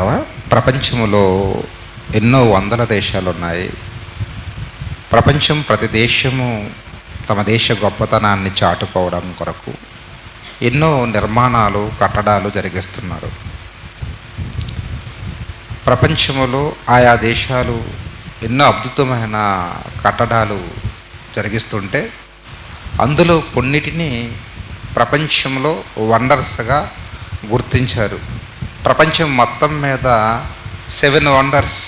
మిత్రులారా, ప్రపంచంలో ఎన్నో వందల దేశాలు ఉన్నాయి. ప్రపంచం ప్రతి దేశము తమ దేశ గొప్పతనాన్ని చాటుకోవడం కొరకు ఎన్నో నిర్మాణాలు, కట్టడాలు జరిగిస్తున్నారు. ప్రపంచంలో ఆయా దేశాలు ఎన్నో అద్భుతమైన కట్టడాలు జరిగిస్తుంటే అందులో కొన్నిటిని ప్రపంచంలో వండర్స్గా గుర్తించారు. ప్రపంచం మొత్తం మీద 7 వండర్స్,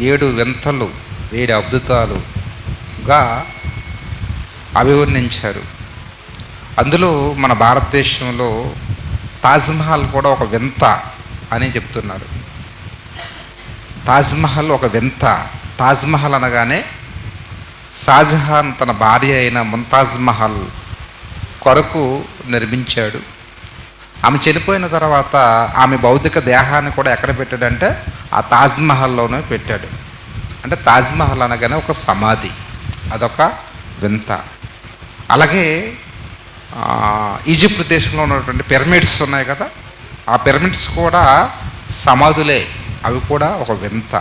7 వింతలు, 7 అద్భుతాలుగా అభివర్ణించారు. అందులో మన భారతదేశంలో తాజ్మహల్ కూడా ఒక వింత అని చెప్తున్నారు. తాజ్మహల్ ఒక వింత. తాజ్మహల్ అనగానే షాజహాన్ తన భార్య అయిన ముంతాజ్ మహల్ కొరకు నిర్మించాడు. ఆమె చనిపోయిన తర్వాత ఆమె భౌతిక దేహాన్ని కూడా ఎక్కడ పెట్టాడంటే ఆ తాజ్మహల్లోనే పెట్టాడు. అంటే తాజ్మహల్ అనగానే ఒక సమాధి, అదొక వింత. అలాగే ఈజిప్ట్ దేశంలో ఉన్నటువంటి పిరమిడ్స్ ఉన్నాయి కదా, ఆ పిరమిడ్స్ కూడా సమాధులే, అవి కూడా ఒక వింత.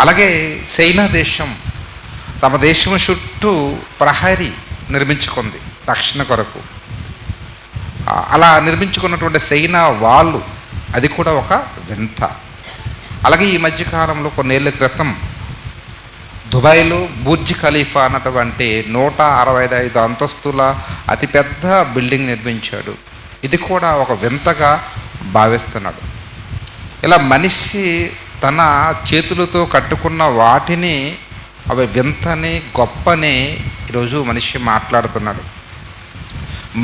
అలాగే చైనా దేశం తమ దేశం చుట్టూ ప్రహరీ నిర్మించుకుంది రక్షణ కొరకు. అలా నిర్మించుకున్నటువంటి చైనా వాళ్ళు, అది కూడా ఒక వింత. అలాగే ఈ మధ్యకాలంలో కొన్నేళ్ల క్రితం దుబాయ్లో బుర్జ్ ఖలీఫా అన్నటువంటి 165 అంతస్తుల అతిపెద్ద బిల్డింగ్ నిర్మించాడు. ఇది కూడా ఒక వింతగా భావిస్తున్నాడు. ఇలా మనిషి తన చేతులతో కట్టుకున్న వాటిని అవి వింతని, గొప్పని ఈరోజు మనిషి మాట్లాడుతున్నాడు.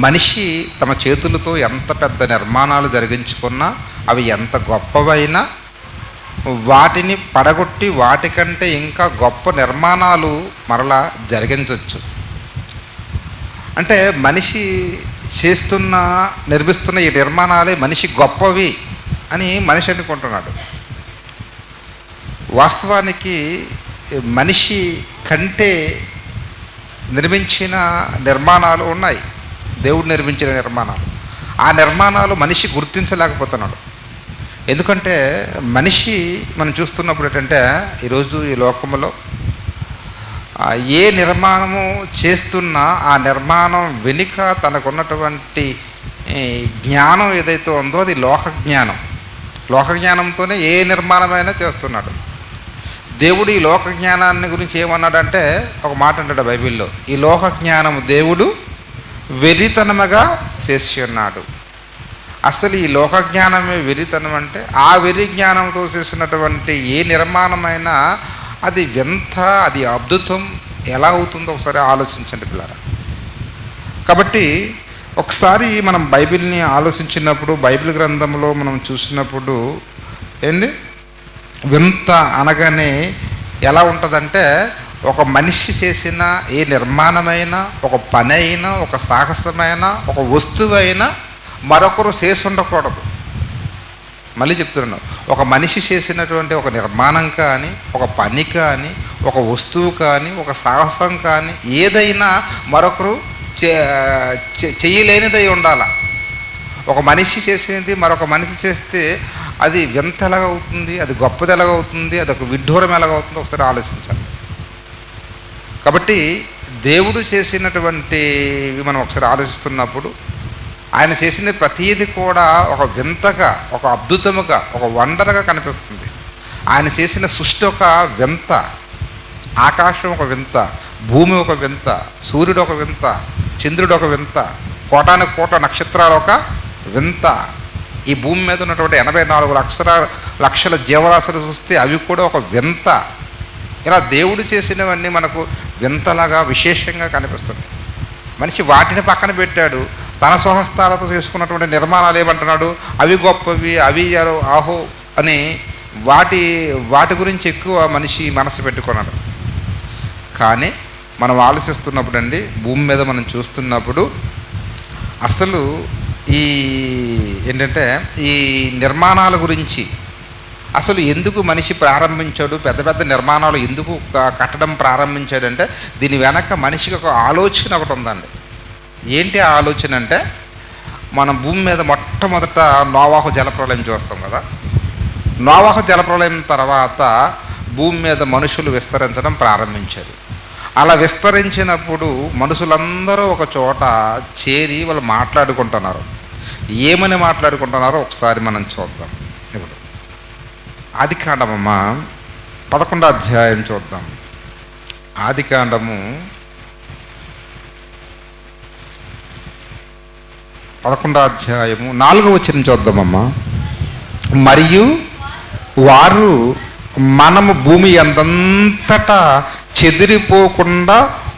మనిషి తమ చేతులతో ఎంత పెద్ద నిర్మాణాలు జరిగించుకున్నా అవి ఎంత గొప్పవైనా వాటిని పడగొట్టి వాటికంటే ఇంకా గొప్ప నిర్మాణాలు మరలా జరిగించవచ్చు. అంటే మనిషి నిర్మిస్తున్న ఈ నిర్మాణాలే మనిషి గొప్పవి అని మనిషి అనుకుంటున్నాడు. వాస్తవానికి మనిషి కంటే నిర్మించిన నిర్మాణాలు ఉన్నాయి, దేవుడు నిర్మించిన నిర్మాణాలు. ఆ నిర్మాణాలు మనిషి గుర్తించలేకపోతున్నాడు. ఎందుకంటే మనిషి మనం చూస్తున్నప్పుడు ఏంటంటే ఈరోజు ఈ లోకంలో ఏ నిర్మాణము చేస్తున్నా ఆ నిర్మాణం వెనుక తనకున్నటువంటి జ్ఞానం ఏదైతే ఉందో అది లోక జ్ఞానం. లోక జ్ఞానంతోనే ఏ నిర్మాణమైనా చేస్తున్నాడు. దేవుడు ఈ లోక జ్ఞానాన్ని గురించి ఏమన్నాడంటే ఒక మాట అంటాడు బైబిల్లో, ఈ లోక జ్ఞానం దేవుడు వెరితనముగా చేసి ఉన్నాడు. అసలు ఈ లోక జ్ఞానమే వెరితనం అంటే ఆ వెరి జ్ఞానంతో చేసినటువంటి ఏ నిర్మాణమైనా అది వింత, అది అద్భుతం ఎలా అవుతుందో ఒకసారి ఆలోచించండి పిల్లరా. కాబట్టి ఒకసారి మనం బైబిల్ని ఆలోచించినప్పుడు, బైబిల్ గ్రంథంలో మనం చూసినప్పుడు ఏంటి వింత అనగానే ఎలా ఉంటుందంటే ఒక మనిషి చేసిన ఏ నిర్మాణమైనా, ఒక పని అయినా, ఒక సాహసమైనా, ఒక వస్తువు అయినా మరొకరు చేసి ఉండకూడదు. మళ్ళీ చెప్తున్నాను, ఒక మనిషి చేసినటువంటి ఒక నిర్మాణం కానీ, ఒక పని కానీ, ఒక వస్తువు కానీ, ఒక సాహసం కానీ ఏదైనా మరొకరు చేయలేనిదై ఉండాల. ఒక మనిషి చేసినది మరొక మనిషి చేస్తే అది వింత ఎలాగవుతుంది, అది గొప్పది ఎలాగవుతుంది, అది ఒక విడ్డూరం ఎలాగవుతుందో ఒకసారి ఆలోచించాలి. కాబట్టి దేవుడు చేసినటువంటి మనం ఒకసారి ఆలోచిస్తున్నప్పుడు ఆయన చేసిన ప్రతీది కూడా ఒక వింతగా, ఒక అద్భుతముగా, ఒక వండర్గా కనిపిస్తుంది. ఆయన చేసిన సృష్టి ఒక వింత. ఆకాశం ఒక వింత, భూమి ఒక వింత, సూర్యుడు ఒక వింత, చంద్రుడు ఒక వింత, కోటానికి కోట నక్షత్రాలు ఒక వింత. ఈ భూమి మీద ఉన్నటువంటి 84 లక్షల జీవరాశులు చూస్తే అవి కూడా ఒక వింత. ఇలా దేవుడు చేసినవన్నీ మనకు వింతలాగా విశేషంగా కనిపిస్తుంది. మనిషి వాటిని పక్కన పెట్టాడు, తన స్వహస్తాలతో చేసుకున్నటువంటి నిర్మాణాలు ఏమంటున్నాడు, అవి గొప్పవి, అవి ఆహో అని వాటి గురించి ఎక్కువ మనిషి మనసు పెట్టుకున్నాడు. కానీ మనం ఆలోచిస్తున్నప్పుడు అండి, భూమి మీద మనం చూస్తున్నప్పుడు అసలు ఏంటంటే ఈ నిర్మాణాల గురించి అసలు ఎందుకు మనిషి ప్రారంభించాడు, పెద్ద పెద్ద నిర్మాణాలు ఎందుకు కట్టడం ప్రారంభించాడంటే దీని వెనక మనిషికి ఒక ఆలోచన ఒకటి ఉందండి. ఏంటి ఆ ఆలోచన అంటే, మనం భూమి మీద మొట్టమొదట నోవాహు జలప్రలయం చూస్తాం కదా. నోవహు జలప్రలయం తర్వాత భూమి మీద మనుషులు విస్తరించడం ప్రారంభించారు. అలా విస్తరించినప్పుడు మనుషులందరూ ఒక చోట చేరి వాళ్ళు మాట్లాడుకుంటున్నారు. ఏమని మాట్లాడుకుంటున్నారో ఒకసారి మనం చూద్దాం. ఇప్పుడు ఆదికాండమమ్మ 11వ అధ్యాయం చూద్దాం. ఆదికాండము 11వ అధ్యాయము 4వ వచనం చూద్దామమ్మా. మరియు వారు మనము భూమి అందంతటా చెదిరిపోకుండా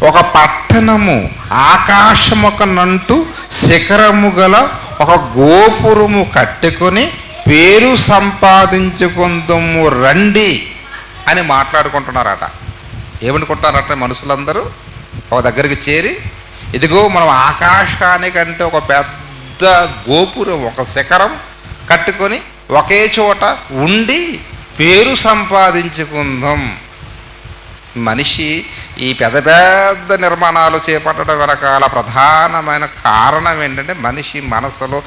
ఒక పట్టణము ఆకాశముకనంటూ శిఖరము గల ఒక గోపురము కట్టుకొని పేరు సంపాదించుకుందాము రండి అని మాట్లాడుకుంటున్నారట. ఏమనుకుంటున్నారట మనుషులందరూ ఒక దగ్గరికి చేరి, ఇదిగో మనం ఆకాశానికంటే ఒక పెద్ద గోపురం, ఒక శిఖరం కట్టుకొని ఒకే చోట ఉండి పేరు సంపాదించుకుందాం. మనిషి ఈ పెద్ద పెద్ద నిర్మాణాలు చేపట్టడం వెనకాల ప్రధానమైన కారణం ఏంటంటే, మనిషి మనసులో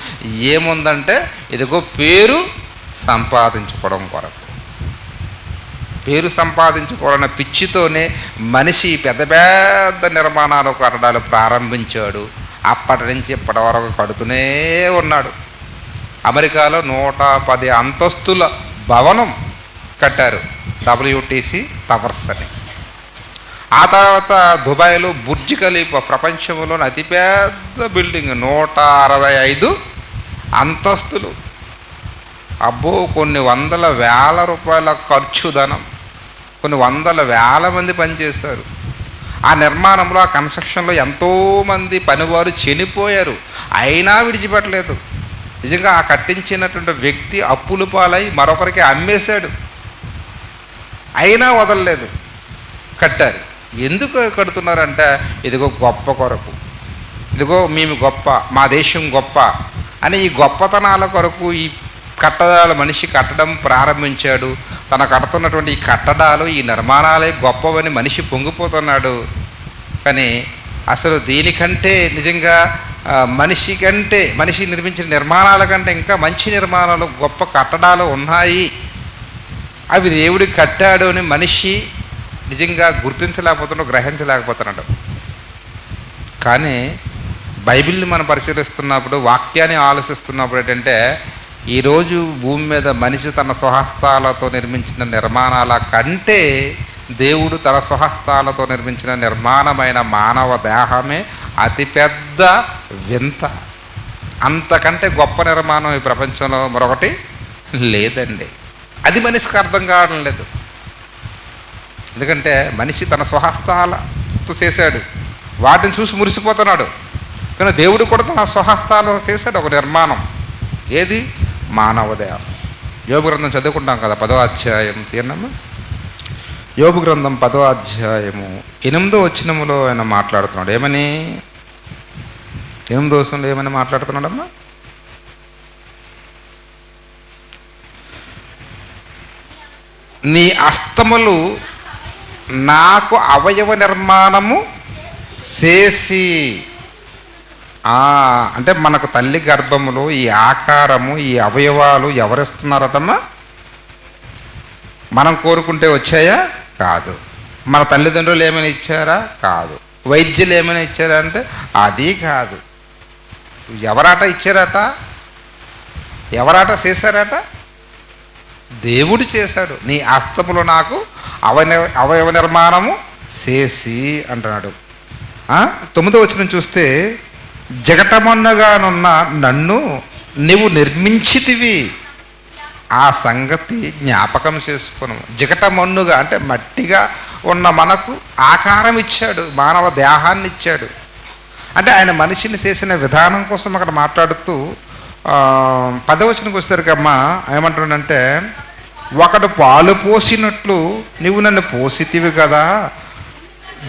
ఏముందంటే, ఇదిగో పేరు సంపాదించుకోవడం కొరకు. పేరు సంపాదించుకోవాలన్న పిచ్చితోనే మనిషి పెద్ద పెద్ద నిర్మాణాలు కట్టడాలు ప్రారంభించాడు. అప్పటి నుంచి ఇప్పటి వరకు కడుతూనే ఉన్నాడు. అమెరికాలో 110 అంతస్తుల భవనం కట్టారు, WTC టవర్స్ అని. ఆ తర్వాత దుబాయ్లో బుర్జ్ ఖలీఫా, ప్రపంచంలోని అతిపెద్ద బిల్డింగ్, 165 అంతస్తులు. అబ్బో, కొన్ని వందల వేల రూపాయల ఖర్చు ధనం, కొన్ని వందల వేల మంది పనిచేస్తారు. ఆ నిర్మాణంలో, ఆ కన్స్ట్రక్షన్లో ఎంతోమంది పనివారు చనిపోయారు, అయినా విడిచిపెట్టలేదు. నిజంగా ఆ కట్టించినటువంటి వ్యక్తి అప్పులు పాలై మరొకరికి అమ్మేశాడు, అయినా వదలలేదు, కట్టారు. ఎందుకు కడుతున్నారంటే, ఇదిగో గొప్ప కొరకు, ఇదిగో మేము గొప్ప, మా దేశం గొప్ప అని ఈ గొప్పతనాల కొరకు ఈ కట్టడాలు మనిషి కట్టడం ప్రారంభించాడు. తన కడుతున్నటువంటి ఈ కట్టడాలు, ఈ నిర్మాణాలే గొప్పవని మనిషి పొంగిపోతున్నాడు. కానీ అసలు దీనికంటే నిజంగా మనిషి నిర్మించిన నిర్మాణాల కంటే ఇంకా మంచి నిర్మాణాలు, గొప్ప కట్టడాలు ఉన్నాయి. అవి దేవుడు కట్టాడు అని మనిషి నిజంగా గుర్తించలేకపోతున్నాడు, గ్రహించలేకపోతున్నాడు. కానీ బైబిల్ని మనం పరిశీలిస్తున్నప్పుడు, వాక్యాన్ని ఆలోచిస్తున్నప్పుడు ఏంటంటే, ఈరోజు భూమి మీద మనిషి తన స్వహస్తాలతో నిర్మించిన నిర్మాణాల కంటే దేవుడు తన స్వహస్తాలతో నిర్మించిన నిర్మాణమైన మానవ దేహమే అతిపెద్ద వింత. అంతకంటే గొప్ప నిర్మాణం ఈ ప్రపంచంలో మరొకటి లేదండి. అది మనిషికి అర్థం కావడం లేదు. ఎందుకంటే మనిషి తన స్వహస్తాలతో చేశాడు, వాటిని చూసి మురిసిపోతున్నాడు. కానీ దేవుడు కూడా తన స్వహస్తాలతో చేశాడు ఒక నిర్మాణం. ఏది? మానవ దేహం. యోబు గ్రంథం చదువుకుంటాం కదా, 10వ అధ్యాయం తీర్ణము. యోబు గ్రంథం 10వ అధ్యాయము 8వ వచనములో ఆయన మాట్లాడుతున్నాడు. ఏమని? 8వ వచనంలో ఏమని మాట్లాడుతున్నాడమ్మా? నీ అస్తములు నాకు అవయవ నిర్మాణము చేసి. అంటే మనకు తల్లి గర్భములో ఈ ఆకారము, ఈ అవయవాలు ఎవరిస్తున్నారటమ్మా? మనం కోరుకుంటే వచ్చాయా? కాదు. మన తల్లిదండ్రులు ఏమైనా ఇచ్చారా? కాదు. వైద్యులు ఏమైనా ఇచ్చారా అంటే అది కాదు. ఎవరాట ఇచ్చారట? ఎవరాట చేశారట? దేవుడు చేశాడు. నీ హస్తములో నాకు అవయవ నిర్మాణము చేసి అంటున్నాడు. 9వ వచనం చూస్తే, జగటమన్నగానున్న నన్ను నీవు నిర్మించితివి, ఆ సంగతి జ్ఞాపకం చేసుకును. జిగటమన్నుగా అంటే మట్టిగా ఉన్న మనకు ఆకారం ఇచ్చాడు, మానవ దేహాన్ని ఇచ్చాడు. అంటే ఆయన మనిషిని చేసిన విధానం కోసం అక్కడ మాట్లాడుతూ 10వ వచనంకి వచ్చేసరికమ్మా ఏమంటున్నాడంటే, ఒకడు పాలు పోసినట్లు నీవు నన్ను పోసితివి కదా,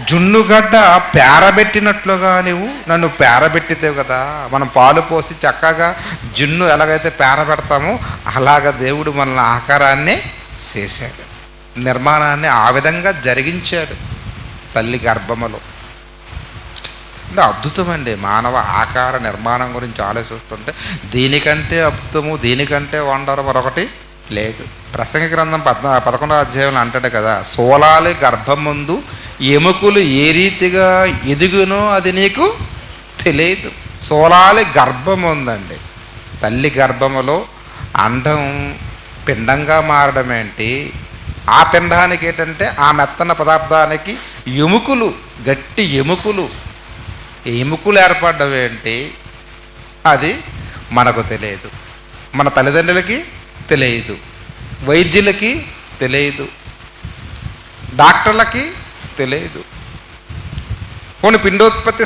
జున్నుగడ్డ పేరబెట్టినట్లుగా నీవు నన్ను పేరబెట్టితే కదా. మనం పాలు పోసి చక్కగా జున్ను ఎలాగైతే పేరబెడతామో అలాగ దేవుడు మన ఆకారాన్ని చేశాడు, నిర్మాణాన్ని ఆ విధంగా జరిగించాడు తల్లి గర్భములో. అంటే అద్భుతమండి. మానవ ఆకార నిర్మాణం గురించి ఆలోచిస్తుంటే దీనికంటే అద్భుతము, దీనికంటే వండరు మరొకటి లేదు. ప్రసంగ గ్రంథం 11వ అధ్యాయంలో అంటాడు కదా, సోలాలి గర్భం ముందు ఎముకలు ఏ రీతిగా ఎదుగునో అది నీకు తెలియదు. సోలాలి గర్భం ఉందండి. తల్లి గర్భములో అండం పిండంగా మారడం ఏంటి, ఆ పిండానికి ఏంటంటే ఆ మెత్తన పదార్థానికి ఎముకలు, గట్టి ఎముకలు ఏర్పడడం ఏంటి, అది మనకు తెలియదు. మన తల్లిదండ్రులకి తెలియదు, వైద్యులకి తెలియదు, డాక్టర్లకి తెలియదు. పోనీ పిండోత్పత్తి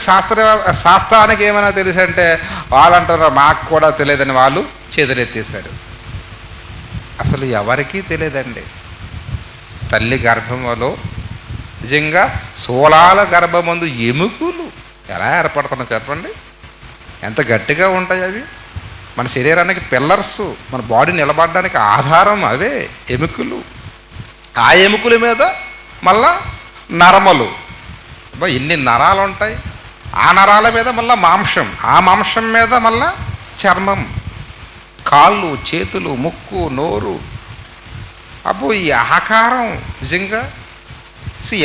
శాస్త్రానికి ఏమైనా తెలుసు అంటే వాళ్ళు అంటారు మాకు కూడా తెలియదని వాళ్ళు చేతులెత్తేశారు. అసలు ఎవరికీ తెలియదండి. తల్లి గర్భంలో నిజంగా సోలాల గర్భమందు ఎముకలు ఎలా ఏర్పడుతున్నాయి చెప్పండి, ఎంత గట్టిగా ఉంటాయి అవి. మన శరీరానికి పిల్లర్స్, మన బాడీ నిలబడడానికి ఆధారం అవే ఎముకలు. ఆ ఎముకల మీద మళ్ళా నరములు, ఎన్ని నరాలు ఉంటాయి. ఆ నరాల మీద మళ్ళీ మాంసం, ఆ మాంసం మీద మళ్ళా చర్మం, కాళ్ళు, చేతులు, ముక్కు, నోరు. అబ్బో ఈ ఆకారం నిజంగా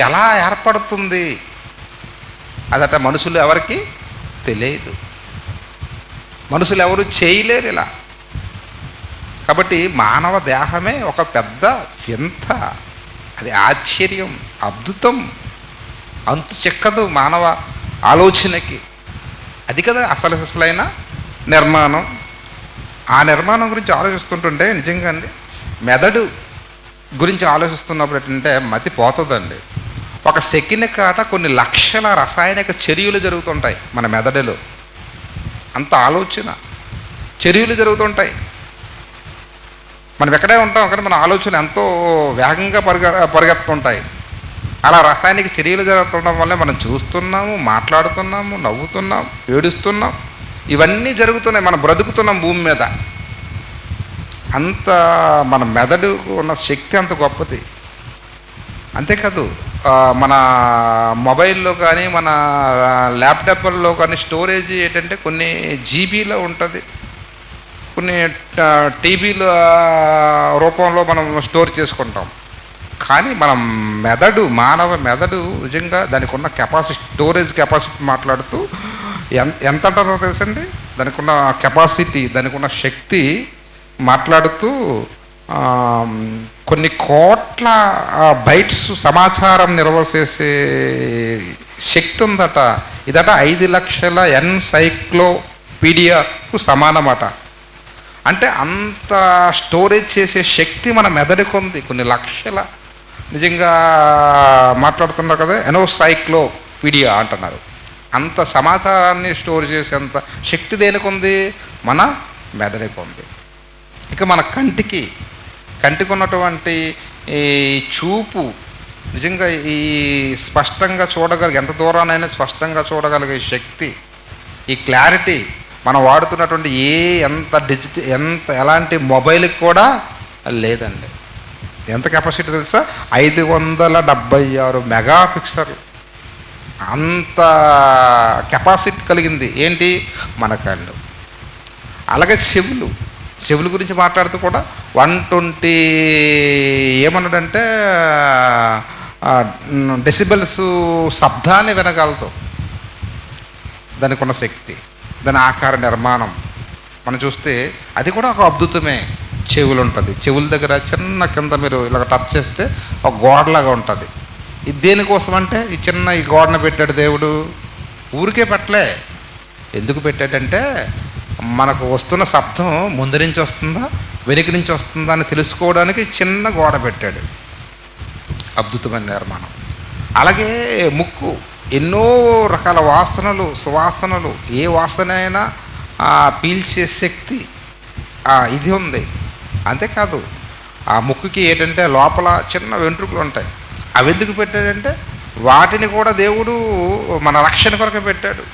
ఎలా ఏర్పడుతుంది అదట మనుషులు ఎవరికి తెలియదు. మనుషులు ఎవరు చేయలేరు ఇలా. కాబట్టి మానవ దేహమే ఒక పెద్ద వింత, అది ఆశ్చర్యం, అద్భుతం, అంతు చెక్కదు మానవ ఆలోచనకి. అది కదా అసలైన నిర్మాణం. ఆ నిర్మాణం గురించి ఆలోచిస్తుంటుంటే నిజంగా అండి, మెదడు గురించి ఆలోచిస్తున్నప్పుడు ఏంటంటే మతి పోతుందండి. ఒక సెకండ్ కాట కొన్ని లక్షల రసాయనిక చర్యలు జరుగుతుంటాయి మన మెదడులో. అంత ఆలోచన చర్యలు జరుగుతుంటాయి. మనం ఎక్కడే ఉంటాం కానీ మన ఆలోచన ఎంతో వేగంగా పరిగెత్తుంటాయి. అలా రసాయనిక చర్యలు జరుగుతుండడం వల్లే మనం చూస్తున్నాము, మాట్లాడుతున్నాము, నవ్వుతున్నాం, ఏడుస్తున్నాం. ఇవన్నీ జరుగుతున్నాయి, మనం బ్రతుకుతున్నాం భూమి మీద. అంత మన మెదడు ఉన్న శక్తి అంత గొప్పది. అంతేకాదు మన మొబైల్లో కానీ మన ల్యాప్టాప్లో కానీ స్టోరేజ్ ఏంటంటే కొన్ని జీబీలో ఉంటుంది, కొన్ని టీబీల రూపంలో మనం స్టోర్ చేసుకుంటాం. కానీ మన మెదడు, మానవ మెదడు నిజంగా దానికి ఉన్న కెపాసిటీ, స్టోరేజ్ కెపాసిటీ మాట్లాడుతూ ఎంత అంటారో తెలుసండి, దానికి ఉన్న కెపాసిటీ, దానికి ఉన్న శక్తి మాట్లాడుతూ కొన్ని కోట్ల బైట్స్ సమాచారం నిర్వహించే శక్తి ఉందట. ఇదట 5 లక్షల ఎన్సైక్లోపీడియాకు సమానమట. అంటే అంత స్టోరేజ్ చేసే శక్తి మన మెదడుకు ఉంది. కొన్ని లక్షల, నిజంగా మాట్లాడుతున్నారు కదా, ఎన్సైక్లోపీడియా అంటున్నారు. అంత సమాచారాన్ని స్టోర్ చేసేంత శక్తి దేనికి ఉంది? మన మెదడుకు ఉంది. ఇక మన కంటికి ఉన్నటువంటి ఈ చూపు, నిజంగా ఈ స్పష్టంగా చూడగలిగే, ఎంత దూరానైనా స్పష్టంగా చూడగలిగే శక్తి, ఈ క్లారిటీ మనం వాడుతున్నటువంటి ఎలాంటి మొబైల్కి కూడా లేదండి. ఎంత కెపాసిటీ తెలుసా? 576 మెగాపిక్సెల్. అంత కెపాసిటీ కలిగింది ఏంటి? మన కళ్ళు. అలాగే చెవుల గురించి మాట్లాడుతూ కూడా 120 ఏమన్నాడంటే డెసిబెల్స్ శబ్దాన్ని వినగలతో. దానికి ఉన్న శక్తి, దాని ఆకార నిర్మాణం మనం చూస్తే అది కూడా ఒక అద్భుతమే. చెవులు ఉంటుంది, చెవుల దగ్గర చిన్న కింద మీరు ఇలాగ టచ్ చేస్తే ఒక గోడలాగా ఉంటుంది. ఇది దేనికోసం అంటే ఈ గోడను పెట్టాడు దేవుడు. ఊరికే పెట్టలే. ఎందుకు పెట్టాడంటే మనకు వస్తున్న శబ్దం ముందు నుంచి వస్తుందా వెనుక నుంచి వస్తుందా అని తెలుసుకోవడానికి చిన్న గోడ పెట్టాడు. అద్భుతమైన నిర్మాణం. అలాగే ముక్కు, ఎన్నో రకాల వాసనలు, సువాసనలు, ఏ వాసన అయినా పీల్చే శక్తి ఇది ఉంది. అంతేకాదు ఆ ముక్కుకి ఏంటంటే లోపల చిన్న వెంట్రుకలు ఉంటాయి. అవి ఎందుకు పెట్టాడంటే వాటిని కూడా దేవుడు మన రక్షణ కొరకు పెట్టాడు.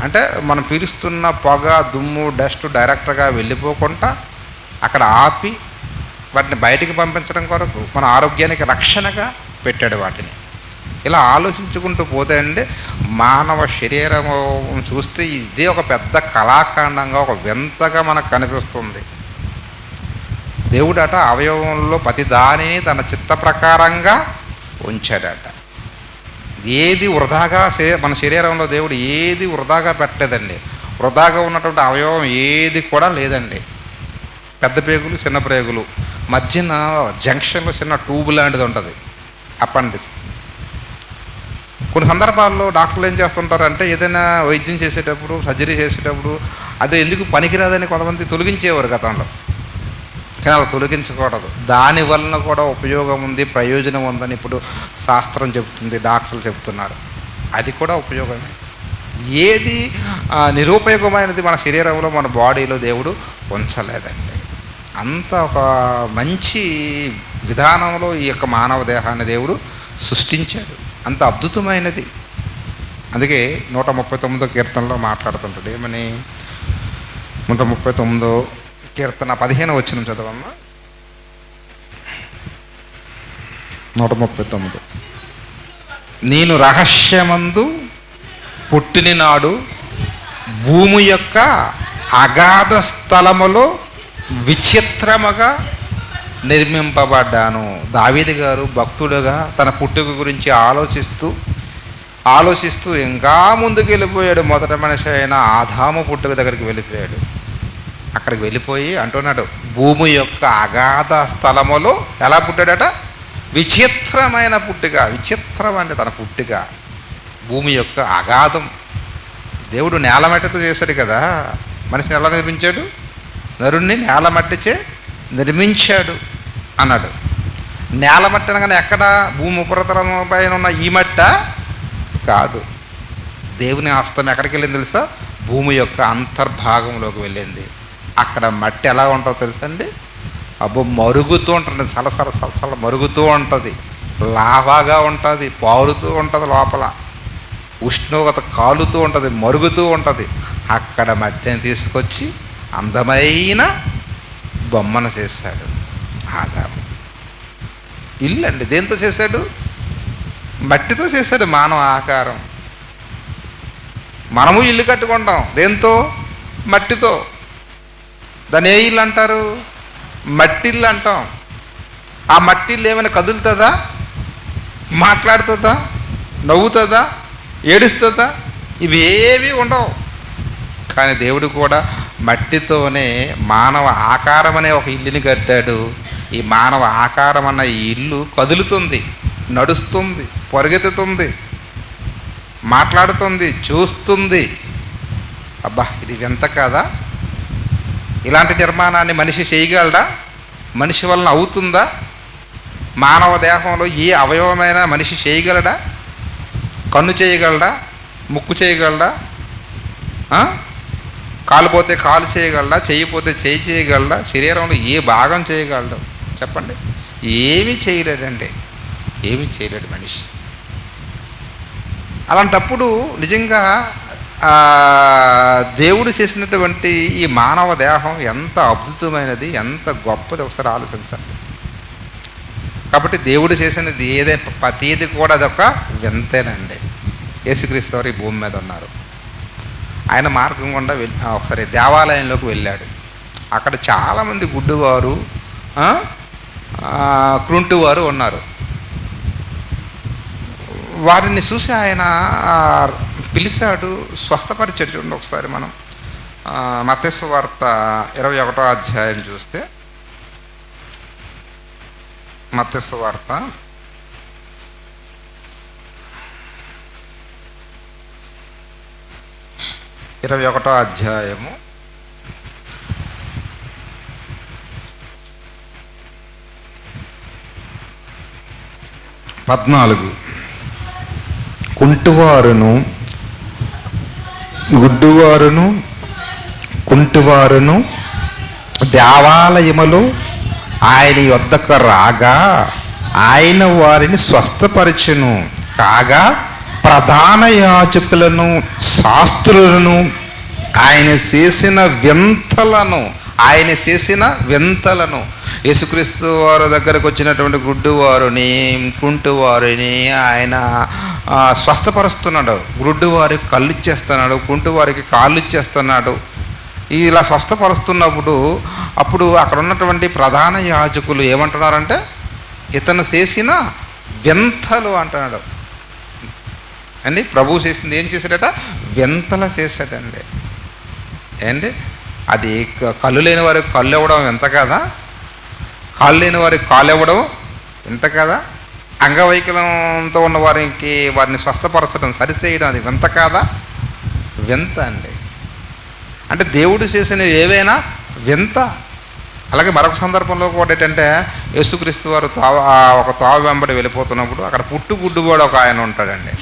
అంటే మనం పీలుస్తున్న పొగ, దుమ్ము, డస్ట్ డైరెక్ట్గా వెళ్ళిపోకుండా అక్కడ ఆపి వాటిని బయటికి పంపించడం కొరకు మన ఆరోగ్యానికి రక్షణగా పెట్టాడు వాటిని. ఇలా ఆలోచించుకుంటూ పోతే అండి మానవ శరీరం చూస్తే ఇదే ఒక పెద్ద కళాఖండంగా, ఒక వింతగా మనకు కనిపిస్తుంది. దేవుడట అవయవంలో ప్రతి దానిని తన చిత్త ప్రకారంగా ఉంచాడట. ఏది వృధాగా మన శరీరంలో దేవుడు ఏది వృధాగా పెట్టలేదండి. వృధాగా ఉన్నటువంటి అవయవం ఏది కూడా లేదండి. పెద్ద పేగులు, చిన్న పేగులు, మధ్యన జంక్షన్లో చిన్న ట్యూబ్ లాంటిది ఉంటుంది, అపెండిక్స్. కొన్ని సందర్భాల్లో డాక్టర్లు ఏం చేస్తుంటారంటే ఏదైనా వైద్యం చేసేటప్పుడు, సర్జరీ చేసేటప్పుడు అది ఎందుకు పనికిరాదని కొంతమంది తొలగించేవారు గతంలో. కానీ అలా తొలగించకూడదు. దానివలన కూడా ఉపయోగం ఉంది, ప్రయోజనం ఉందని ఇప్పుడు శాస్త్రం చెబుతుంది, డాక్టర్లు చెబుతున్నారు. అది కూడా ఉపయోగమే. ఏది నిరుపయోగమైనది మన శరీరంలో, మన బాడీలో దేవుడు ఉంచలేదండి. అంత ఒక మంచి విధానంలో ఈ యొక్క మానవ దేహాన్ని దేవుడు సృష్టించాడు. అంత అద్భుతమైనది. అందుకే 139 కీర్తనలో మాట్లాడుతుంటాడు. ఏమని? 139 కీర్తన 15 వచనం చదవమ్మా. 139. నేను రహస్యమందు పుట్టిన నాడు భూమి యొక్క అగాధ స్థలములో విచిత్రముగా నిర్మింపబడ్డాను. దావీదు గారు భక్తుడుగా తన పుట్టుక గురించి ఆలోచిస్తూ ఇంకా ముందుకు వెళ్ళిపోయాడు. మొదటి మనిషి అయిన ఆదాము పుట్టుక దగ్గరికి వెళ్ళిపోయాడు. అక్కడికి వెళ్ళిపోయి అంటున్నాడు, భూమి యొక్క అగాధ స్థలములో ఎలా పుట్టాడట? విచిత్రమైన పుట్టుక. విచిత్రం అంటే తన పుట్టుక భూమి యొక్క అగాధం. దేవుడు నేలమట్టితో చేశాడు కదా. మనిషిని ఎలా నిర్మించాడు? నరుణ్ణి నేలమట్టిచే నిర్మించాడు అన్నాడు. నేలమట్టి అనగానే ఎక్కడ? భూమి ఉపరితలం పైన ఉన్న ఈ మట్ట కాదు. దేవుని హస్తం ఎక్కడికి వెళ్ళింది తెలుసా? భూమి యొక్క అంతర్భాగంలోకి వెళ్ళింది. అక్కడ మట్టి ఎలా ఉంటుందో తెలుసా అండి? అబ్బో, మరుగుతూ ఉంటుంది, సలసల మరుగుతూ ఉంటుంది, లావాగా ఉంటుంది, పారుతూ ఉంటుంది, లోపల ఉష్ణోగ్రత కాలుతూ ఉంటుంది, మరుగుతూ ఉంటుంది. అక్కడ మట్టిని తీసుకొచ్చి అందమైన బొమ్మను చేశాడు ఆదాము. ఇల్లు అండి. దేంతో చేశాడు? మట్టితో చేశాడు మానవ ఆకారం. మనము ఇల్లు కట్టుకుంటాం దేంతో? మట్టితో. దాన్ని ఏ ఇల్లు అంటారు? మట్టిల్లు అంటాం. ఆ మట్టిల్లు ఏమైనా కదులుతుందా? మాట్లాడుతుందా? నవ్వుతుందా? ఏడుస్తుందా? ఇవేవి ఉండవు. కానీ దేవుడు కూడా మట్టితోనే మానవ ఆకారం అనే ఒక ఇల్లుని కట్టాడు. ఈ మానవ ఆకారం అన్న ఈ ఇల్లు కదులుతుంది, నడుస్తుంది, పరిగెత్తుతుంది, మాట్లాడుతుంది, చూస్తుంది. అబ్బా, ఇది వింత కాదా? ఇలాంటి నిర్మాణాన్ని మనిషి చేయగలడా? మనిషి వలన అవుతుందా? మానవ దేహంలో ఏ అవయవమైనా మనిషి చేయగలడా? కన్ను చేయగలడా? ముక్కు చేయగలడా? కాలు పోతే కాలు చేయగలడా? చెయ్యి పోతే చెయ్యి చేయగలడా? శరీరంలో ఏ భాగం చేయగలడు చెప్పండి? ఏమీ చేయలేడండి. ఏమీ చేయలేడు మనిషి. అలాంటప్పుడు నిజంగా దేవుడు చేసినటువంటి ఈ మానవ దేహం ఎంత అద్భుతమైనది, ఎంత గొప్పది ఒకసారి ఆలోచించండి. కాబట్టి దేవుడు చేసినది ఏదైనా ప్రతిది కూడా అదొక వింతేనండి. యేసుక్రీస్తు వారు ఈ భూమి మీద ఉన్నారు. ఆయన మార్గం గుండా ఒకసారి దేవాలయంలోకి వెళ్ళాడు. అక్కడ చాలామంది గుడ్డివారు, కృంటివారు ఉన్నారు. వారిని చూసి ఆయన పిలిచాడు, స్వస్థపరిచాడు. చూడండి ఒకసారి మనం మత్తయి సువార్త 21వ అధ్యాయం చూస్తే, మత్తయి సువార్త 21వ అధ్యాయము 14. కుంటివారును గుడ్డివారును కుంటివారును దేవాలయములో ఆయన యొద్దకు రాగా ఆయన వారిని స్వస్థపరచును. కాగా ప్రధాన యాజకులను శాస్త్రులను ఆయన చేసిన వింతలను యేసుక్రీస్తు వారి దగ్గరకు వచ్చినటువంటి గుడ్డివారిని, కుంటివారిని ఆయన స్వస్థపరుస్తున్నాడు. గుడ్డివారికి కళ్ళు ఇచ్చేస్తున్నాడు, కుంటివారికి కాళ్ళు ఇచ్చేస్తున్నాడు. ఇలా స్వస్థపరుస్తున్నప్పుడు అప్పుడు అక్కడ ఉన్నటువంటి ప్రధాన యాజకులు ఏమంటున్నారంటే, ఇతను చేసిన వింతలు అంటున్నాడు అండి. ప్రభువు చేసింది ఏం చేశాడట? వింతలు చేశాడండి. ఏంటి అది? కళ్ళు లేని వారికి కళ్ళు ఇవ్వడం వింత కాదా? కాళ్ళు లేని వారికి కాళ్ళు ఇవ్వడం వింత కాదా? అంగవైకల్యంతో ఉన్న వారిని స్వస్థపరచడం, సరిచేయడం అది వింత కాదా? వింత అండి. అంటే దేవుడు చేసిన ఏవైనా వింత. అలాగే మరొక సందర్భంలో కూడా ఏంటంటే, యేసుక్రీస్తు వారు ఒక తావు వెంబడి వెళ్ళిపోతున్నప్పుడు అక్కడ పుట్టుగుడ్డువాడు ఒక ఆయన ఉంటాడండి.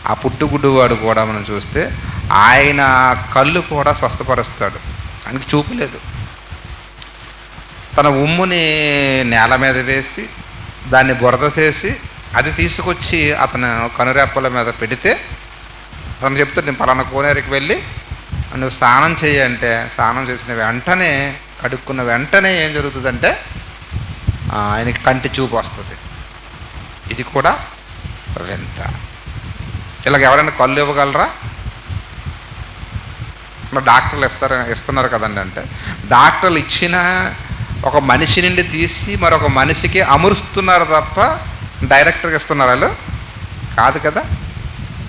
ఆ పుట్టుగుడ్డువాడు కూడా మనం చూస్తే ఆయన కళ్ళు కూడా స్వస్థపరుస్తాడు. ఆయనకి చూపు లేదు. తన ఉమ్ముని నేల మీద వేసి దాన్ని బురద చేసి అది తీసుకొచ్చి అతను కనురెప్పల మీద పెడితే అతను చెప్తాడు, నేను పలానా కోనేరుకి వెళ్ళి నువ్వు స్నానం చేయంటే స్నానం చేసిన వెంటనే, కడుక్కున్న వెంటనే ఏం జరుగుతుందంటే ఆయనకి కంటి చూపు వస్తుంది. ఇది కూడా వింత. ఇలాగ ఎవరైనా కళ్ళు ఇవ్వగలరా? మరి డాక్టర్లు ఇస్తున్నారు కదండి. అంటే డాక్టర్లు ఇచ్చిన ఒక మనిషి నుండి తీసి మరొక మనిషికి అమరుస్తున్నారు తప్ప డైరెక్టర్గా ఇస్తున్నారు వాళ్ళు కాదు కదా.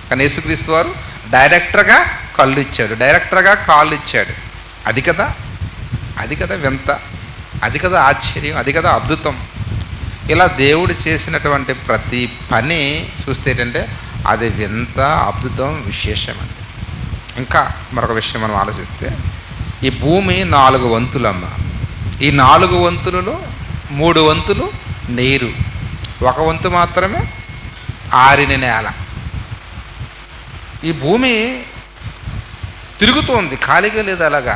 కానీ యేసుక్రీస్తు వారు డైరెక్టర్గా కళ్ళు ఇచ్చాడు, డైరెక్టర్గా కాళ్ళు ఇచ్చాడు. అది కదా వింత, అది కదా ఆశ్చర్యం, అది కదా అద్భుతం. ఇలా దేవుడు చేసినటువంటి ప్రతి పని చూస్తే ఏంటంటే అది వింత, అద్భుతం, విశేషమండి. ఇంకా మరొక విషయం మనం ఆలోచిస్తే, ఈ భూమి 4 వంతులమ్మ. ఈ 4 వంతులలో 3 వంతులు నీరు, 1 వంతు మాత్రమే ఆరిన నేల. ఈ భూమి తిరుగుతోంది, ఖాళీగా లేదు. అలాగా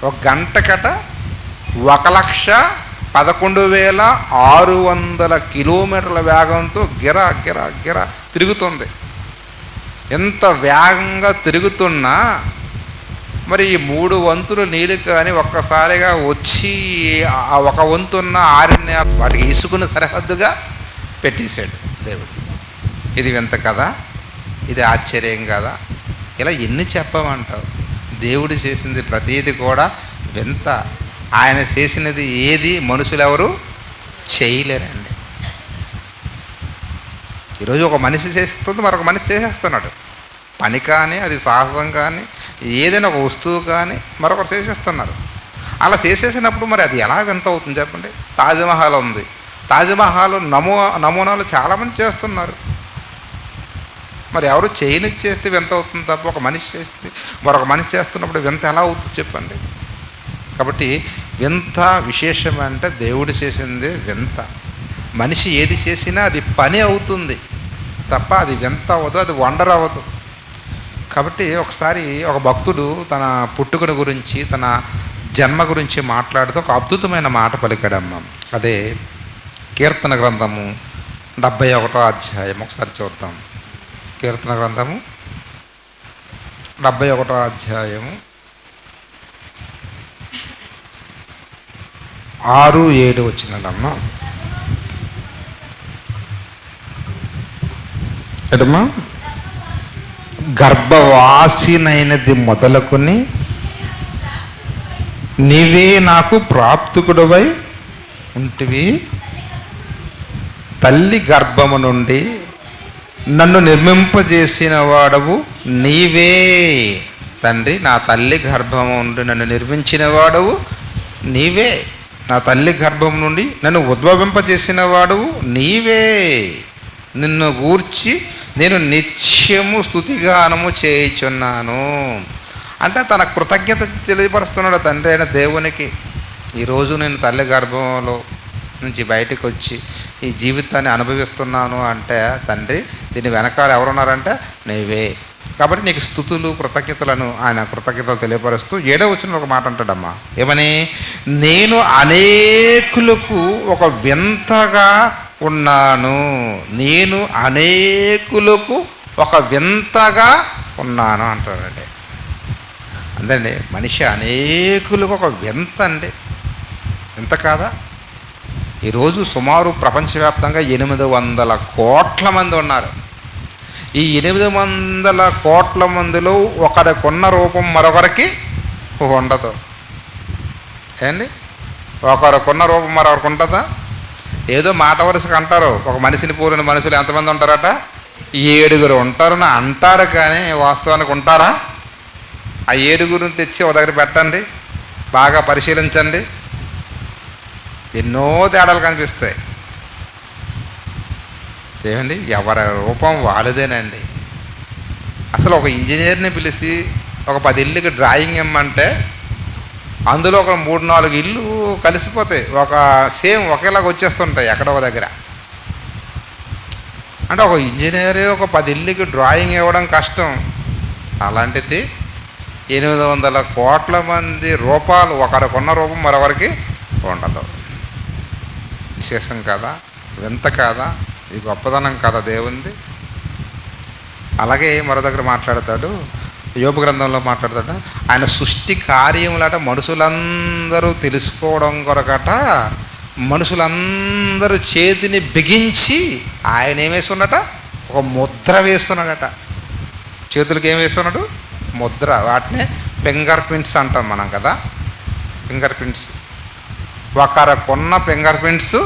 ఒక గంటకట 1,11,600 కిలోమీటర్ల వేగంతో గిరా గిరా గిరా తిరుగుతుంది. ఎంత వేగంగా తిరుగుతున్నా మరి ఈ 3 వంతులు నీళ్ళు కానీ ఒక్కసారిగా వచ్చి ఆ 1 వంతున్న ఆరిన వాటికి ఇసుకుని సరిహద్దుగా పెట్టేశాడు దేవుడు. ఇది వింత కదా, ఇది ఆశ్చర్యం కదా. ఇలా ఎన్ని చెప్పమంటావు? దేవుడు చేసింది ప్రతీది కూడా వింత. ఆయన చేసినది ఏది మనుషులు ఎవరు చేయలేరండి. ఈరోజు ఒక మనిషి చేస్తుంది, మరొక మనిషి చేసేస్తున్నాడు. పని కానీ, అది సాహసం కానీ, ఏదైనా ఒక వస్తువు కానీ మరొకరు చేసేస్తున్నారు. అలా చేసేసినప్పుడు మరి అది ఎలా వింత అవుతుంది చెప్పండి? తాజ్మహల్ ఉంది, తాజ్మహల్ నమూనాలు చాలామంది చేస్తున్నారు. మరి ఎవరు చేయనిది చేస్తే వింత అవుతుంది తప్ప ఒక మనిషి చేస్తే మరొక మనిషి చేస్తున్నప్పుడు వింత ఎలా అవుతుంది చెప్పండి? కాబట్టి వింత, విశేషం అంటే దేవుడు చేసింది వింత. మనిషి ఏది చేసినా అది పని అవుతుంది తప్ప అది వింత అవ్వదు, అది వండర్ అవ్వదు. కాబట్టి ఒకసారి ఒక భక్తుడు తన పుట్టుకను గురించి, తన జన్మ గురించి మాట్లాడుతూ ఒక అద్భుతమైన మాట పలికాడమ్మ. అదే కీర్తన గ్రంథము 71వ అధ్యాయం. ఒకసారి చూద్దాం. కీర్తన గ్రంథము 71వ అధ్యాయము 6-7 వచ్చినదమ్మా. ఎడమ్మా, గర్భవాసినైనది మొదలుకొని నీవే నాకు ప్రాప్తికుడవై ఉంటివి. తల్లి గర్భము నుండి నన్ను నిర్మింపజేసిన వాడవు నీవే. తండ్రి, నా తల్లి గర్భము నుండి నన్ను నిర్మించిన వాడవు నీవే. నా తల్లి గర్భం నుండి నన్ను ఉద్భవింపజేసిన వాడవు నీవే. నిన్ను గూర్చి నేను నిత్యము స్తుతిగానము చేయుచున్నాను. అంటే తన కృతజ్ఞత తెలియపరుస్తున్నాడు తండ్రి అయిన దేవునికి. ఈరోజు నేను తల్లి గర్భంలో నుంచి బయటకు వచ్చి ఈ జీవితాన్ని అనుభవిస్తున్నాను అంటే తండ్రి, దీని వెనకాల ఎవరున్నారంటే నీవే. కాబట్టి నీకు స్తుతులు, కృతజ్ఞతలను ఆయన కృతజ్ఞతలు తెలియపరుస్తూ 7వ వచనంలో ఒక మాట అంటాడమ్మా. ఏమని? నేను అనేకులకు ఒక వింతగా ఉన్నాను. నేను అనేకులకు ఒక వింతగా ఉన్నాను అంటాడండి. అందండి, మనిషి అనేకులకు ఒక వింత అండి. వింత కాదా? ఈరోజు సుమారు ప్రపంచవ్యాప్తంగా 800 కోట్ల మంది ఉన్నారు. ఈ 800 కోట్ల మందిలో ఒకరికున్న రూపం మరొకరికి ఉండదు. ఏండి, ఒకరికున్న రూపం మరొకరికి ఉంటుందా? ఏదో మాట వరుసకు అంటారు, ఒక మనిషిని పోలిన మనుషులు ఎంతమంది ఉంటారట? 7 ఉంటారని అంటారు, కానీ వాస్తవానికి ఉంటారా? ఆ 7 తెచ్చి ఒక దగ్గర పెట్టండి, బాగా పరిశీలించండి, ఎన్నో తేడాలు కనిపిస్తాయి. ఏమండి, ఎవరి రూపం వాళ్ళదేనండి. అసలు ఒక ఇంజనీర్ని పిలిచి ఒక 10 ఇళ్ళకి డ్రాయింగ్ ఇమ్మంటే అందులో ఒక 3-4 ఇళ్ళు కలిసిపోతాయి, సేమ్ ఒకేలాగా వచ్చేస్తుంటాయి ఎక్కడో దగ్గర. అంటే ఒక ఇంజనీరే ఒక 10 ఇళ్ళకి డ్రాయింగ్ ఇవ్వడం కష్టం. అలాంటిది 800 కోట్ల మంది రూపాలు, ఒకరికున్న రూపం మరొకరికి ఉండదు. విశేషం కాదా? వింత కాదా? ఇది గొప్పదనం కాదా దేవుంది? అలాగే మరో దగ్గర మాట్లాడతాడు, యోబు గ్రంథంలో మాట్లాడతాడు, ఆయన సృష్టి కార్యములట మనుషులందరూ తెలుసుకోవడం కొరకట మనుషులందరూ చేతిని బిగించి ఆయన ఏం వేస్తున్నాడట? ఒక ముద్ర వేస్తున్నాడట. చేతులకి ఏం వేస్తున్నాడు? ముద్ర. వాటినే ఫింగర్ ప్రింట్స్ అంటాం మనం కదా, ఫింగర్ ప్రింట్స్. ఒకరికున్న ఫింగర్ ప్రింట్స్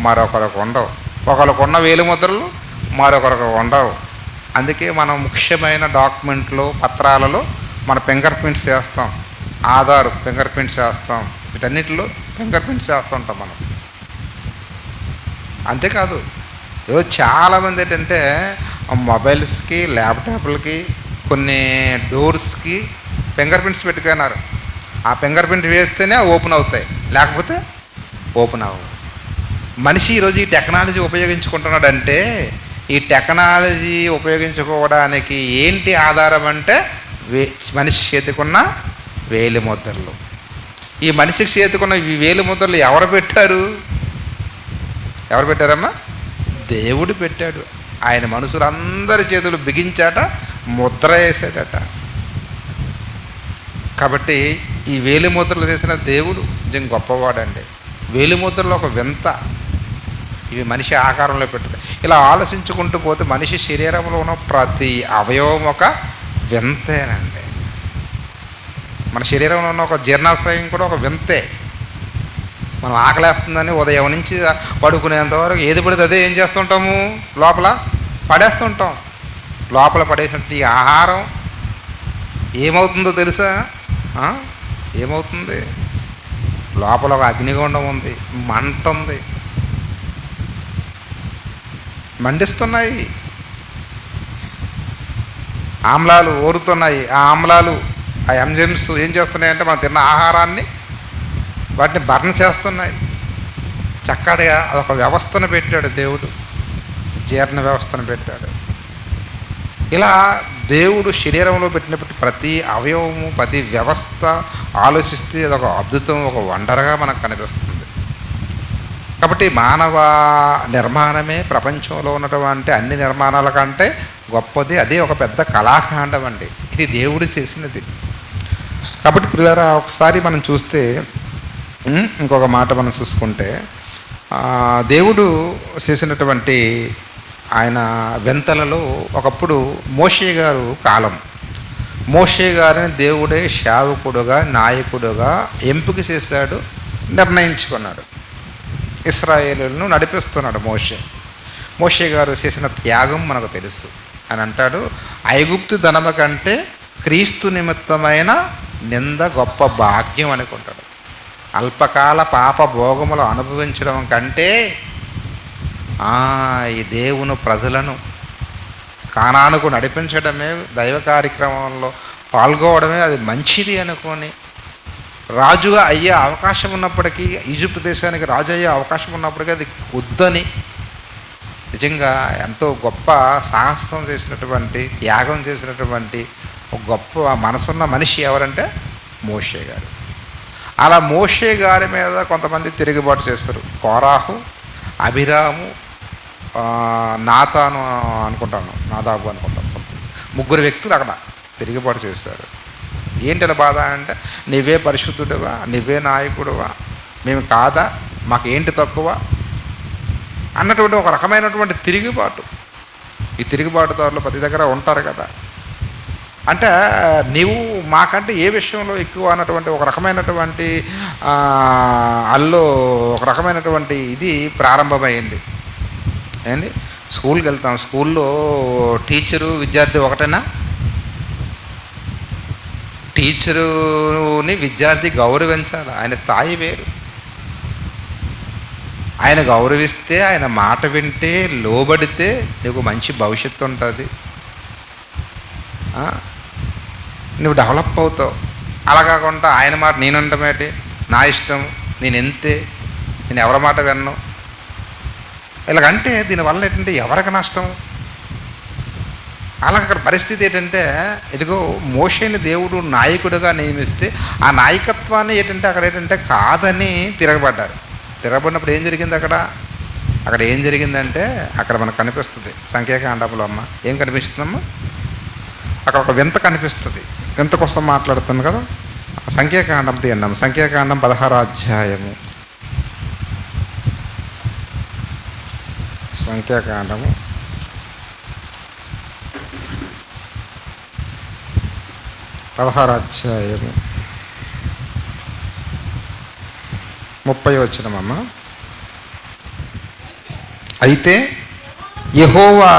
మరొకరికి ఉండవు, ఒకరికున్న వేలు ముద్రలు మరొకరికి ఉండవు. అందుకే మనం ముఖ్యమైన డాక్యుమెంట్లు, పత్రాలలో మన ఫింగర్ ప్రింట్స్ వేస్తాం, ఆధార్ ఫింగర్ ప్రింట్స్ వేస్తాం, వీటన్నిటిలో ఫింగర్ ప్రింట్స్ వేస్తూ ఉంటాం మనం. అంతేకాదు, ఏదో చాలామంది ఏంటంటే మొబైల్స్కి, ల్యాప్టాప్లకి, కొన్ని డోర్స్కి ఫింగర్ ప్రింట్స్ పెట్టుకున్నారు. ఆ ఫింగర్ ప్రింట్ వేస్తేనే ఓపెన్ అవుతాయి, లేకపోతే ఓపెన్ అవ్వవు. మనిషి ఈరోజు ఈ టెక్నాలజీ ఉపయోగించుకుంటున్నాడంటే, ఈ టెక్నాలజీ ఉపయోగించుకోవడానికి ఏంటి ఆధారం అంటే మనిషి చేతికున్న వేలి ముద్రలు. ఈ మనిషికి చేతికున్న ఈ వేలి ముద్రలు ఎవరు పెట్టారు? ఎవరు పెట్టారమ్మా? దేవుడు పెట్టాడు. ఆయన మనుషులందరి చేతులు బిగించాట, ముద్ర వేసాడట. కాబట్టి ఈ వేలి ముద్రలు చేసిన దేవుడు నిజంగా గొప్పవాడండి. వేలి ముద్రలు ఒక వింత, ఇవి మనిషి ఆకారంలో పెట్టాడు. ఇలా ఆలోచించుకుంటూ పోతే మనిషి శరీరంలో ఉన్న ప్రతి అవయవం ఒక వింతేనండి. మన శరీరంలో ఉన్న ఒక జీర్ణాశయం కూడా ఒక వింతే. మనం ఆకలేస్తుందని ఉదయం నుంచి పడుకునేంతవరకు ఏది పడితే అదే ఏం చేస్తుంటాము? లోపల పడేస్తుంటాం. లోపల పడేసినట్టు ఈ ఆహారం ఏమవుతుందో తెలుసా? ఏమవుతుంది? లోపల ఒక అగ్నిగుండం ఉంది, మంట ఉంది, మండిస్తున్నాయి, ఆమ్లాలు ఊరుతున్నాయి. ఆ ఆమ్లాలు, ఆ ఎంజైమ్స్ ఏం చేస్తున్నాయంటే మనం తిన్న ఆహారాన్ని వాటిని బర్న్ చేస్తున్నాయి. చక్కగా అదొక వ్యవస్థను పెట్టాడు దేవుడు, జీర్ణ వ్యవస్థను పెట్టాడు. ఇలా దేవుడు శరీరంలో పెట్టినప్పుడు ప్రతి అవయవము, ప్రతి వ్యవస్థ ఆలోచిస్తే అదొక అద్భుతం, ఒక వండర్గా మనకు కనిపిస్తుంది. కాబట్టి మానవ నిర్మాణమే ప్రపంచంలో ఉన్నటువంటి అన్ని నిర్మాణాల కంటే గొప్పది. అదే ఒక పెద్ద కళాఖండం అండి. ఇది దేవుడు చేసినది. కాబట్టి పిల్లరా, ఒకసారి మనం చూస్తే ఇంకొక మాట మనం చూసుకుంటే, దేవుడు చేసినటువంటి ఆయన వింతలలో ఒకప్పుడు మోషే గారు కాలం, మోషే గారిని దేవుడే సేవకుడుగా, నాయకుడుగా ఎంపిక చేశాడు, నిర్ణయించుకున్నాడు. ఇశ్రాయేలులను నడిపిస్తున్నాడు మోషే గారు చేసిన త్యాగం మనకు తెలుసు. అని అంటాడు, ఐగుప్తు ధనము కంటే క్రీస్తు నిమిత్తమైన నింద గొప్ప భాగ్యం అనుకుంటాడు. అల్పకాల పాప భోగములు అనుభవించడం కంటే ఈ దేవుని ప్రజలను కానానుకు నడిపించడమే, దైవ కార్యక్రమంలో పాల్గొవడమే అది మంచిది అనుకొని రాజుగా అయ్యే అవకాశం ఉన్నప్పటికీ, ఈజిప్ట్ దేశానికి రాజు అయ్యే అవకాశం ఉన్నప్పటికీ అది వద్దని నిజంగా ఎంతో గొప్ప సాహసం చేసినటువంటి, త్యాగం చేసినటువంటి ఒక గొప్ప మనసున్న మనిషి ఎవరంటే మోషే గారు. అలా మోషే గారి మీద కొంతమంది తిరుగుబాటు చేస్తారు. కోరాహు, అభిరాము, నాతాను అనుకుంటాను, నాదాబు అనుకుంటాను, సంథింగ్ 3 వ్యక్తులు అక్కడ తిరుగుబాటు చేస్తారు. ఏంటి బాధ అంటే, నువ్వే పరిశుద్ధుడివా, నువ్వే నాయకుడివా, మేము కాదా, మాకు ఏంటి తక్కువ అన్నటువంటి ఒక రకమైనటువంటి తిరుగుబాటు. ఈ తిరుగుబాటుదారులు ప్రతి దగ్గర ఉంటారు కదా. అంటే నీవు మాకంటే ఏ విషయంలో ఎక్కువ అన్నటువంటి ఒక రకమైనటువంటి అల్లో ఒక రకమైనటువంటి ఇది ప్రారంభమైంది. ఏంటి, స్కూల్కి వెళ్తాం, స్కూల్లో టీచరు విద్యార్థి ఒకటేనా? టీచరుని విద్యార్థి గౌరవించాలి, ఆయన స్థాయి వేరు. ఆయన గౌరవిస్తే, ఆయన మాట వింటే, లోబడితే నీకు మంచి భవిష్యత్తు ఉంటుంది, నువ్వు డెవలప్ అవుతావు. అలా కాకుండా ఆయన మాట నేనుండమేటి, నా ఇష్టం, నేను ఎంతే, నేను ఎవరి మాట విన్ను, ఇలాగంటే దీనివల్ల ఏంటంటే ఎవరికి నష్టం? అలా అక్కడ పరిస్థితి ఏంటంటే, ఇదిగో మోషేని దేవుడు నాయకుడిగా నియమిస్తే ఆ నాయకత్వాన్ని ఏంటంటే అక్కడ ఏంటంటే కాదని తిరగబడినప్పుడు ఏం జరిగింది అక్కడ ఏం జరిగిందంటే అక్కడ మనకు కనిపిస్తుంది సంఖ్యాకాండంలో. అమ్మ ఏం కనిపిస్తుందమ్మా? అక్కడ ఒక వింత కనిపిస్తుంది. వింత కోసం మాట్లాడుతాను కదా. సంఖ్యాకాండం తీయండి. సంఖ్యాకాండం 16వ అధ్యాయము. సంఖ్యాకాండము 16వ అధ్యాయము 30వ వచనమమ్మ. అయితే యెహోవా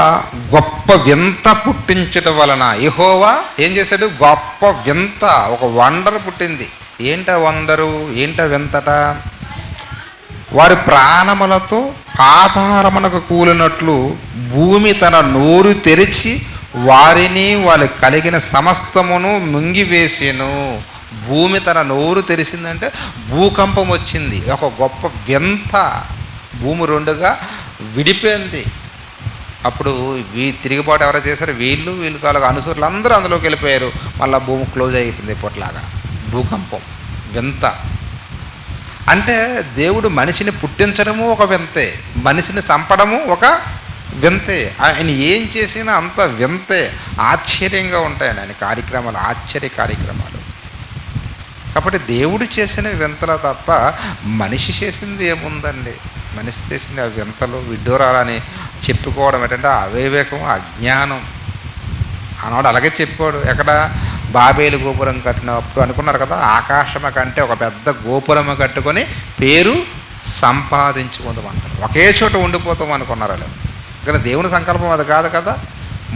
గొప్ప వింత పుట్టించడం వలన, యెహోవా ఏం చేశాడు? గొప్ప వింత, ఒక వండర్ పుట్టింది. ఏంట వండరు, ఏంట వింతట? వారి ప్రాణములతో పాతాళమునకు కూలినట్లు భూమి తన నోరు తెరిచి వారిని వాళ్ళకి కలిగిన సమస్తమును మింగివేసెను. భూమి తన నోరు తెరిచిందంటే భూకంపం వచ్చింది, ఒక గొప్ప వింత. భూమి రెండుగా విడిపోయింది. అప్పుడు తిరుగుబాటు ఎవరో చేశారు? వీళ్ళు తాలూకు అనుసరులు అందరూ అందులోకి వెళ్ళిపోయారు. మళ్ళీ భూమి క్లోజ్ అయిపోయింది ఇప్పట్లాగా. భూకంపం వింత. అంటే దేవుడు మనిషిని పుట్టించడము ఒక వింతే, మనిషిని చంపడము ఒక వింతే. ఆయన ఏం చేసినా అంత వింతే, ఆశ్చర్యంగా ఉంటాయండి ఆయన కార్యక్రమాలు, ఆశ్చర్య కార్యక్రమాలు. కాబట్టి దేవుడు చేసిన వింతలు తప్ప మనిషి చేసింది ఏముందండి? మనిషి చేసింది ఆ వింతలు, విడ్డూరాలని చెప్పుకోవడం ఏంటంటే అవివేకం, అజ్ఞానం. ఆనాడు అలాగే చెప్పాడు. ఎక్కడ బాబేలు గోపురం కట్టినప్పుడు అనుకున్నారు కదా, ఆకాశమ కంటే ఒక పెద్ద గోపురము కట్టుకొని పేరు సంపాదించుకుందాం అంటారు. ఒకే చోట ఉండిపోతాం అనుకున్నారు వాళ్ళు. కానీ దేవుని సంకల్పం అది కాదు కదా.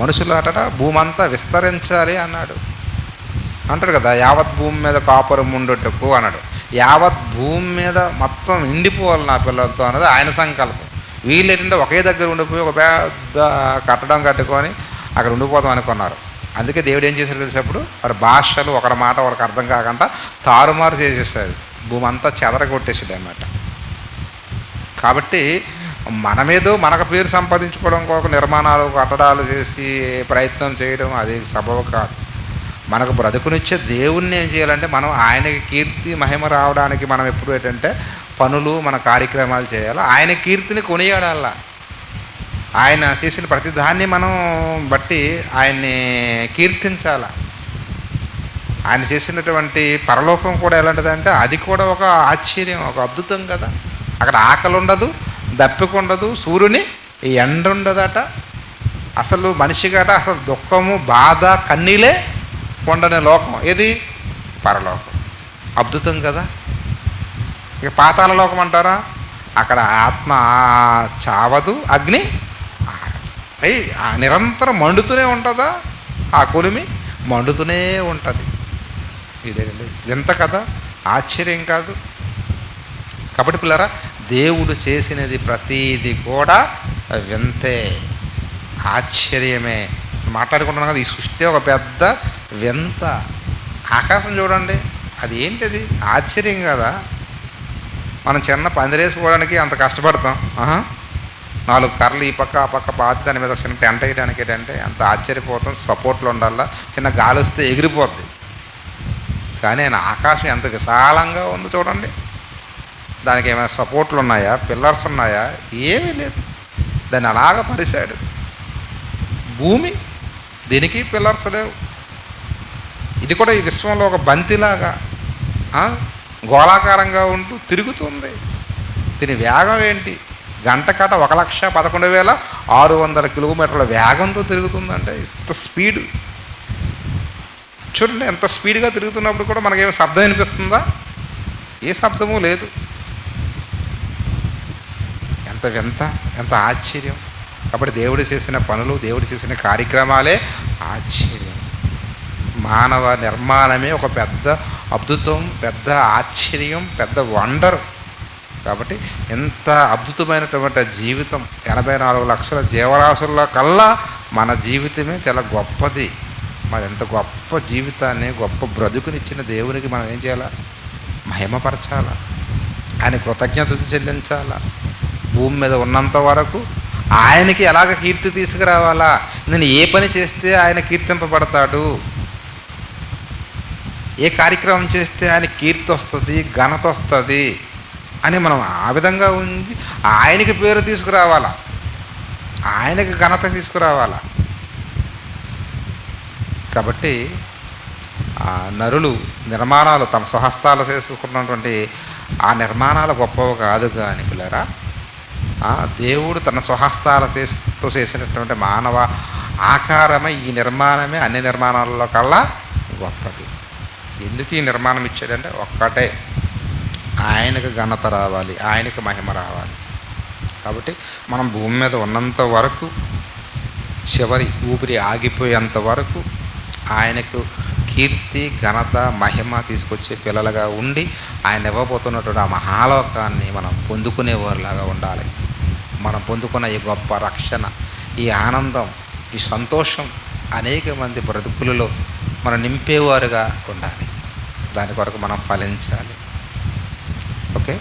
మనుషులు భూమి అంతా విస్తరించాలి అన్నాడు. అంటాడు కదా, యావత్ భూమి మీద కాపురం ఉండటకు అన్నాడు. యావత్ భూమి మీద మొత్తం నిండిపోవాలి నా పిల్లలతో అన్నది ఆయన సంకల్పం. వీళ్ళు ఏంటంటే ఒకే దగ్గర ఉండిపోయి ఒక పెద్ద కట్టడం కట్టుకొని అక్కడ ఉండిపోతాం అనుకున్నారు. అందుకే దేవుడు ఏం చేశాడు తెలిసినప్పుడు, వారి భాషలు ఒకరి మాట ఒకరికి అర్థం కాకుండా తారుమారు చేసేస్తారు. భూమి అంతా చెదరగొట్టేసాడు అన్నమాట. కాబట్టి మనమేదో మనకు పేరు సంపాదించుకోవడం కోసం నిర్మాణాలు కట్టడాలు చేసి ప్రయత్నం చేయడం అది సబబు కాదు. మనకు బ్రతుకునిచ్చే దేవుణ్ణి ఏం చేయాలంటే మనం ఆయనకి కీర్తి మహిమ రావడానికి మనం ఎప్పుడు ఏంటంటే పనులు మన కార్యక్రమాలు చేయాలి. ఆయన కీర్తిని కొనియాడాల. ఆయన చేసిన ప్రతిదాన్ని మనం బట్టి ఆయన్ని కీర్తించాల. ఆయన చేసినటువంటి పరలోకం కూడా ఎలాంటిదంటే అది కూడా ఒక ఆశ్చర్యం, ఒక అద్భుతం కదా. అక్కడ ఆకలి ఉండదు, దప్పిక ఉండదు, సూర్యుని ఎండ ఉండదట. అసలు మనిషి గట అసలు దుఃఖము, బాధ, కన్నీలే ఉండని లోకం ఏది? పరలోకం. అద్భుతం కదా. ఇక పాతాళ లోకం అంటారా? అక్కడ ఆత్మ చావదు, అగ్ని నిరంతరం మండుతూనే ఉంటుందా? ఆ కొలిమి మండుతూనే ఉంటుంది. ఇదేంటి ఎంత కదా, ఆశ్చర్యం కాదు. కాబట్టి పిల్లరా, దేవుడు చేసినది ప్రతీది కూడా వింతే, ఆశ్చర్యమే. మాట్లాడుకుంటున్నాం కదా, ఈ సృష్టి ఒక పెద్ద వింత. ఆకాశం చూడండి, అది ఏంటిది? ఆశ్చర్యం కదా. మనం చిన్న పందిరేసుకోవడానికి అంత కష్టపడతాం. 4 కర్రలు ఈ పక్క ఆ పక్క పాతి దాని మీద చిన్న టెంట్ వేయడానికి ఏంటంటే అంత ఆశ్చర్యపోతాం. సపోర్ట్లు ఉండాలా, చిన్న గాలి వస్తే ఎగిరిపోద్ది. కానీ ఆయన ఆకాశం ఎంత విశాలంగా ఉందో చూడండి. దానికి ఏమైనా సపోర్ట్లు ఉన్నాయా, పిల్లర్స్ ఉన్నాయా? ఏమీ లేదు. దాన్ని అలాగ పరిశాడు. భూమి, దీనికి పిల్లర్స్ లేవు. ఇది కూడా ఈ విశ్వంలో ఒక బంతిలాగా గోళాకారంగా ఉంటూ తిరుగుతుంది. దీని వేగం ఏంటి? గంటకట 1,11,600 కిలోమీటర్ల వేగంతో తిరుగుతుందంటే ఇంత స్పీడు. చూడండి, ఎంత స్పీడ్గా తిరుగుతున్నప్పుడు కూడా మనకేమో శబ్దం వినిపిస్తుందా? ఏ శబ్దము లేదు. ఎంత వింత, ఎంత ఆశ్చర్యం. కాబట్టి దేవుడు చేసిన పనులు, దేవుడు చేసిన కార్యక్రమాలే ఆశ్చర్యం. మానవ నిర్మాణమే ఒక పెద్ద అద్భుతం, పెద్ద ఆశ్చర్యం, పెద్ద వండర్. కాబట్టి ఎంత అద్భుతమైనటువంటి జీవితం, 84 లక్షల జీవరాశుల్లో కల్లా మన జీవితమే చాలా గొప్పది. మరి ఎంత గొప్ప జీవితాన్ని, గొప్ప బ్రతుకునిచ్చిన దేవునికి మనం ఏం చేయాలా? మహిమపరచాలా, ఆయన కృతజ్ఞతలు చెల్లించాలా. భూమి మీద ఉన్నంత వరకు ఆయనకి ఎలాగ కీర్తి తీసుకురావాలా? నేను ఏ పని చేస్తే ఆయన కీర్తింపబడతాడు, ఏ కార్యక్రమం చేస్తే ఆయన కీర్తి వస్తుంది, ఘనత వస్తుంది అని మనం ఆ విధంగా ఉంది ఆయనకి పేరు తీసుకురావాలా, ఆయనకి ఘనత తీసుకురావాలా. కాబట్టి నరులు నిర్మాణాలు తమ స్వహస్తాలు చేసుకున్నటువంటి ఆ నిర్మాణాలు గొప్పవి కాదు. కానీ పిల్లరా, దేవుడు తన స్వహస్తాలతో చేసినటువంటి మానవ ఆకారమే, ఈ నిర్మాణమే అన్ని నిర్మాణాలలో కల్లా గొప్పది. ఎందుకు ఈ నిర్మాణం ఇచ్చాడంటే ఒక్కటే, ఆయనకు ఘనత రావాలి, ఆయనకు మహిమ రావాలి. కాబట్టి మనం భూమి మీద ఉన్నంత వరకు, చివరి ఊపిరి ఆగిపోయేంత వరకు ఆయనకు కీర్తి, ఘనత, మహిమ తీసుకొచ్చే పిల్లలుగా ఉండి ఆయన ఇవ్వబోతున్నటువంటి ఆ మహాలోకాన్ని మనం పొందుకునేవారిలాగా ఉండాలి. మనం పొందుకున్న ఈ గొప్ప రక్షణ, ఈ ఆనందం, ఈ సంతోషం అనేక మంది బ్రతుకులలో మనం నింపేవారుగా ఉండాలి. దాని కొరకు మనం ఫలించాలి. ఓకే.